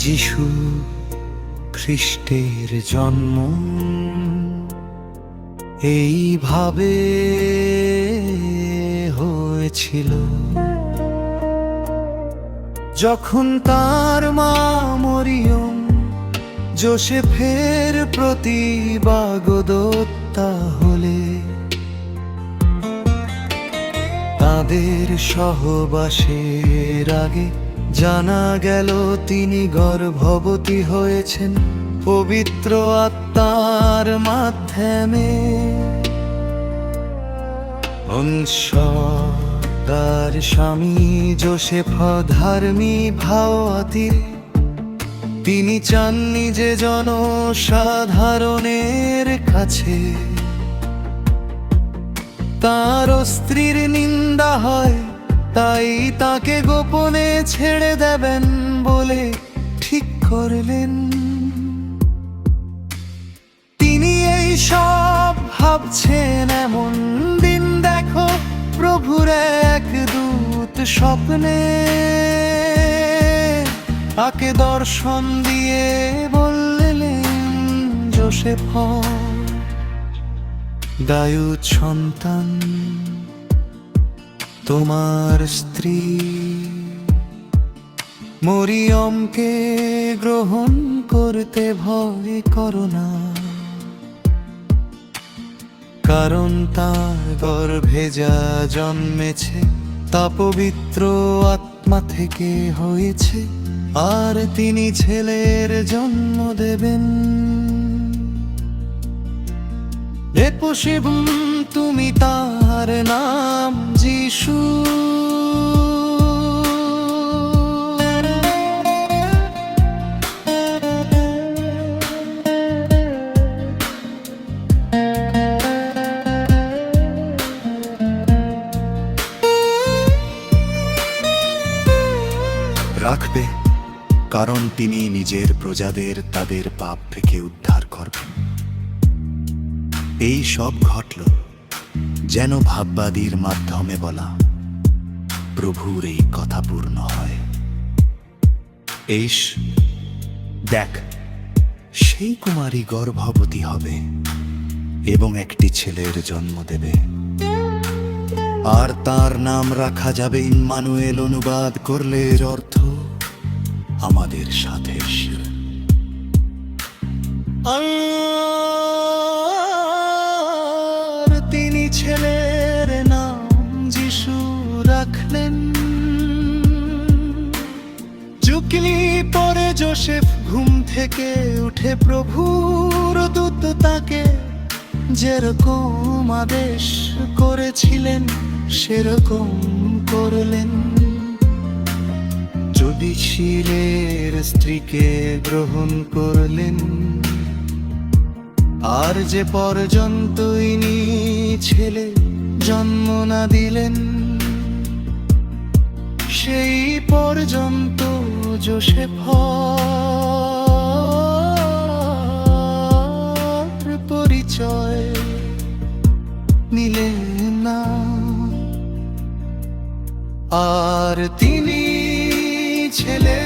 যিশু খ্রিস্টের জন্ম এইভাবে হয়েছিল। যখন তার মা মরিয়ম যোসেফের প্রতি বাগদত্তা হলে, তাদের সহবাসের আগে জানা গেল তিনি গর্ভবতী হয়েছেন পবিত্র আত্মার মাধ্যমে। তার স্বামী যোসেফ ধর্মী ভাওয়াতি, তিনি চাননি যে জনসাধারণের কাছে তার স্ত্রীর নিন্দা হয়, তাই তাকে গোপনে ছেড়ে দেবেন বলে ঠিক করলেন। তিনি এই সব ভাবছেন এমন দিন দেখো প্রভুর এক দূত স্বপ্নে তাকে দর্শন দিয়ে বললেন, যোসেফ, দাউদ সন্তান তোমার স্ত্রী মরিয়মকে গ্রহণ করতে ভয় করো না, কারণ তার গর্ভে যা জন্মেছে তা পবিত্র আত্মা থেকে হয়েছে, আর তিনি ছেলের জন্ম দেবেন। শিবম তুমি তার নাম যিশু। রাখবে, কারণ তিনি নিজের প্রজাদের তাদের পাপ থেকে উদ্ধার করবেন। এই সব ঘটল যেন ভাববাদীর মাধ্যমে বলা প্রভুর এই কথা পূর্ণ হয়। দেখ, সেই কুমারী গর্ভবতী হবে এবং একটি ছেলের জন্ম দেবে, আর তার নাম রাখা যাবে ইম্মানুয়েল। অনুবাদ করলে এর অর্থ আমাদের সাথে ঈশ্বর। তিনি ছেলের নাম যিশু রাখলেন। চুকলি পরে যোসেফ ঘুম থেকে উঠে প্রভুর দূত তাকে যেরকম আদেশ করেছিলেন সেরকম করলেন। যুধিষ্ঠিরের স্ত্রীকে গ্রহণ করলেন, আর যে পর্যন্ত ইনি ছেলে জন্ম না দিলেন সেই পর্যন্ত যোসেফ পরিচয় নিলেন না। আর তিনি ছেলে